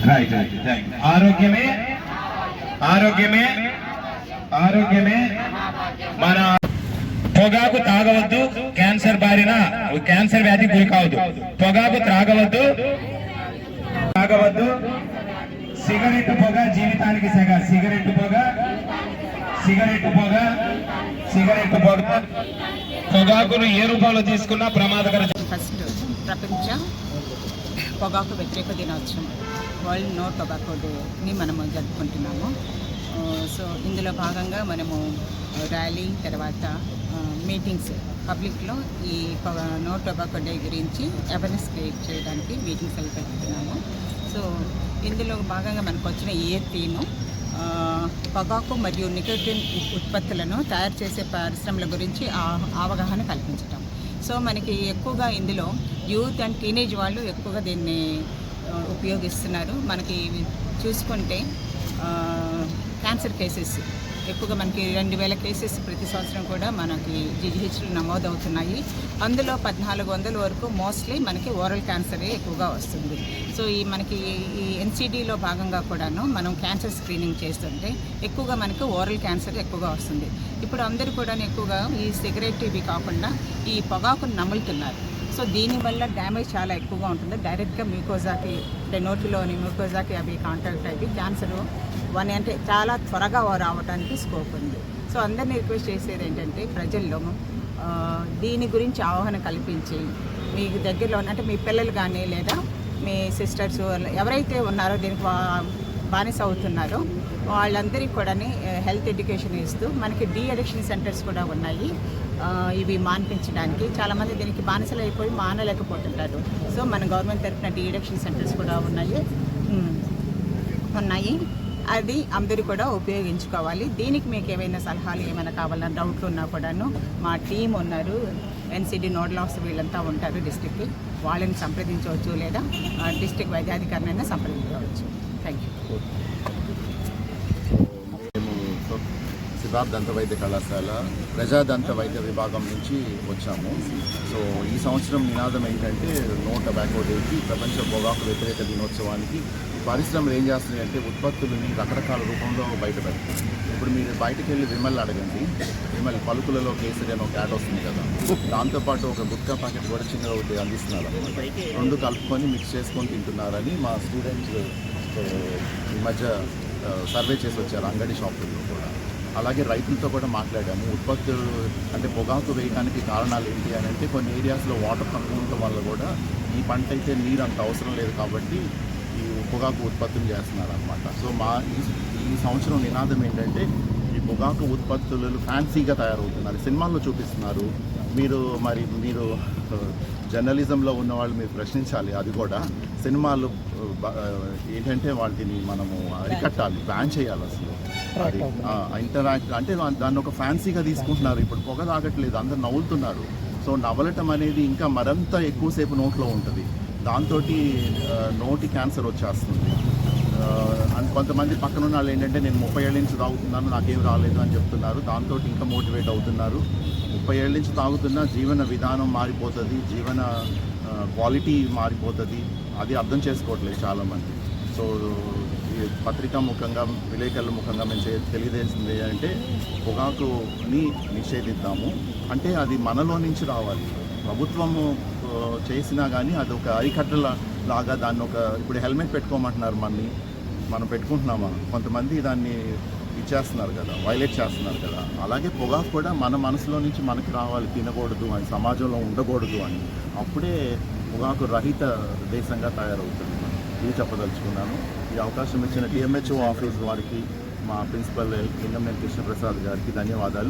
Right right thank you. ఆరోగ్యమే ఆరోగ్యమే ఆరోగ్యమే మన పొగాకు తాగవద్దు, క్యాన్సర్ బారిన క్యాన్సర్ వ్యాధి గురి కావద్దు. పొగాకు త్రాగవద్దు తాగవద్దు. సిగరెట్ పొగ జీవితానికి సెగ. సిగరెట్ పొగ సిగరెట్ పొగ సిగరెట్ పొగ పొగాకును ఏ రూపంలో తీసుకున్నా ప్రమాదకర. ఫస్ట్ ప్రపంచ పొగాకు వ్యతిరేక దినోత్సవం, వరల్డ్ నో టొబాకో డేని మనము జరుపుకుంటున్నాము. సో ఇందులో భాగంగా మనము ర్యాలీ తర్వాత మీటింగ్స్ పబ్లిక్లో ఈ నో టొబాకో డే గురించి అవేర్నెస్ క్రియేట్ చేయడానికి మీటింగ్స్ అవి పెడుతున్నాము. సో ఇందులో భాగంగా మనకు వచ్చిన థీము పొగాకు మరియు నికోటిన్ ఉత్పత్తులను తయారు చేసే పరిశ్రమల గురించి అవగాహన కల్పించటం. సో మనకి ఎక్కువగా ఇందులో యూత్ అండ్ టీనేజ్ వాళ్ళు ఎక్కువగా దీన్ని ఉపయోగిస్తున్నారు. మనకి చూసుకుంటే క్యాన్సర్ కేసెస్ ఎక్కువగా మనకి 2000 కేసెస్ ప్రతి సంవత్సరం కూడా మనకి జీజీహెచ్లో నమోదవుతున్నాయి. అందులో 1400 వరకు మోస్ట్లీ మనకి ఓరల్ క్యాన్సరే ఎక్కువగా వస్తుంది. సో మనకి ఈ ఎన్సిడిలో భాగంగా కూడాను మనం క్యాన్సర్ స్క్రీనింగ్ చేస్తుంటే ఎక్కువగా మనకి ఓరల్ క్యాన్సర్ ఎక్కువగా వస్తుంది. ఇప్పుడు అందరూ కూడా ఎక్కువగా ఈ సిగరెట్ ఇవి కాకుండా ఈ పొగాకును నములుతున్నారు. సో దీనివల్ల డ్యామేజ్ చాలా ఎక్కువగా ఉంటుంది. డైరెక్ట్గా మ్యూకోజాకి అంటే నోటిలోని మ్యూకోజాకి అవి కాంటాక్ట్ అయ్యి క్యాన్సర్ అంటే చాలా త్వరగా రావడానికి స్కోప్ ఉంది. సో అందరినీ రిక్వెస్ట్ చేసేది ఏంటంటే ప్రజల్లో దీని గురించి అవగాహన కల్పించి మీకు దగ్గరలో అంటే మీ పిల్లలు కానీ లేదా మీ సిస్టర్స్ ఎవరైతే ఉన్నారో దీనికి బానిస అవుతున్నారో వాళ్ళందరికీ కూడా హెల్త్ ఎడ్యుకేషన్ ఇస్తూ మనకి డీ అడిక్షన్ సెంటర్స్ కూడా ఉన్నాయి. ఇవి మాన్పించడానికి చాలామంది దీనికి బానిసలు అయిపోయి మానలేకపోతుంటారు. సో మన గవర్నమెంట్ తరఫున డీ అడిక్షన్ సెంటర్స్ కూడా ఉన్నాయి. అది అందరూ కూడా ఉపయోగించుకోవాలి. దీనికి మీకు ఏమైనా సలహాలు ఏమైనా కావాలన్నా డౌట్లు ఉన్నా కూడాను మా టీం ఉన్నారు, ఎన్సిడి నోడల్ ఆఫీసర్ వీళ్ళంతా ఉంటారు డిస్ట్రిక్ట్కి, వాళ్ళని సంప్రదించవచ్చు లేదా డిస్ట్రిక్ట్ వైద్యాధికారినైనా సంప్రదించవచ్చు. Thank you. సిద్ధార్థ దంత వైద్య కళాశాల ప్రజా దంత వైద్య విభాగం నుంచి వచ్చాము. సో ఈ సంవత్సరం నినాదం ఏంటంటే నో టొబాకో డేకి, ప్రపంచ పొగాకు వ్యతిరేక దినోత్సవానికి పరిశ్రమలు ఏం చేస్తున్నాయి అంటే ఉత్పత్తులని రకరకాల రూపంలో బయట పెడతారు. ఇప్పుడు మీరు బయటకు వెళ్ళి విమల్ అడగండి, విమల్ పలుకులలో కేసరి అని ఒక యాడ్ వస్తుంది కదా, దాంతోపాటు ఒక గుట్కా ప్యాకెట్ కూడా చిన్నగా ఒకటి అందిస్తున్నారు అన్నమాట. రెండు కలుపుకొని మిక్స్ చేసుకొని తింటున్నారని మా స్టూడెంట్స్ ఈ మధ్య సర్వే చేసి వచ్చారు అంగడి షాపుల్లో కూడా. అలాగే రైతులతో కూడా మాట్లాడాము. ఉత్పత్తులు అంటే పొగాకు వేయడానికి కారణాలు ఏంటి అని అంటే కొన్ని ఏరియాస్లో వాటర్ తక్కువ ఉండటం వల్ల కూడా ఈ పంట అయితే నీరు అంత అవసరం లేదు కాబట్టి ఈ పొగాకు ఉత్పత్తులు చేస్తున్నారు అనమాట. సో ఈ సంవత్సరం నినాదం ఏంటంటే ఈ పొగాకు ఉత్పత్తులు ఫ్యాన్సీగా తయారవుతున్నారు, సినిమాల్లో చూపిస్తున్నారు. మీరు జర్నలిజంలో ఉన్నవాళ్ళు మీరు ప్రశ్నించాలి. అది కూడా సినిమాలు ఏంటంటే వాటిని మనము అరికట్టాలి, బ్యాన్ చేయాలి. అసలు అది ఇంటరాక్ట్ అంటే దాన్ని ఒక ఫ్యాన్సీగా తీసుకుంటున్నారు. ఇప్పుడు పొగ తాగట్లేదు, అందరు నవ్వులుతున్నారు. సో నవ్వలటం అనేది ఇంకా మరింత ఎక్కువసేపు నోట్లో ఉంటుంది, దాంతో నోటి క్యాన్సర్ వచ్చేస్తుంది. కొంతమంది పక్కన ఉన్న వాళ్ళు ఏంటంటే నేను 30 ఏళ్ళ నుంచి తాగుతున్నాను నాకేం రాలేదు అని చెప్తున్నారు, దాంతో ఇంకా మోటివేట్ అవుతున్నారు. 30 ఏళ్ళ నుంచి తాగుతున్నా జీవన విధానం మారిపోతుంది, జీవన క్వాలిటీ మారిపోతుంది, అది అర్థం చేసుకోవట్లేదు చాలామంది. సో ఈ పత్రికా ముఖంగా విలేకరుల ముఖంగా మేము తెలియజేసింది అంటే పొగాకుని నిషేధిద్దాము. అంటే అది మనలో నుంచి రావాలి. ప్రభుత్వము చేసినా కానీ అది ఒక అరికట్టల లాగా దాన్ని ఇప్పుడు హెల్మెట్ పెట్టుకోమంటున్నారు, మనం పెట్టుకుంటున్నామా? కొంతమంది దాన్ని ఇచ్చేస్తున్నారు కదా, వైలేట్ చేస్తున్నారు కదా. అలాగే పొగాకు కూడా మన మనసులో నుంచి మనకి రావాలి, తినకూడదు అని, సమాజంలో ఉండకూడదు అని. అప్పుడే పొగాకు రహిత దేశంగా తయారవుతుంది. ఇది చెప్పదలుచుకున్నాను. ఈ అవకాశం ఇచ్చిన డిఎంహెచ్ఓ ఆఫీస్ వారికి, మా ప్రిన్సిపల్ లింగంనేని కృష్ణప్రసాద్ గారికి ధన్యవాదాలు.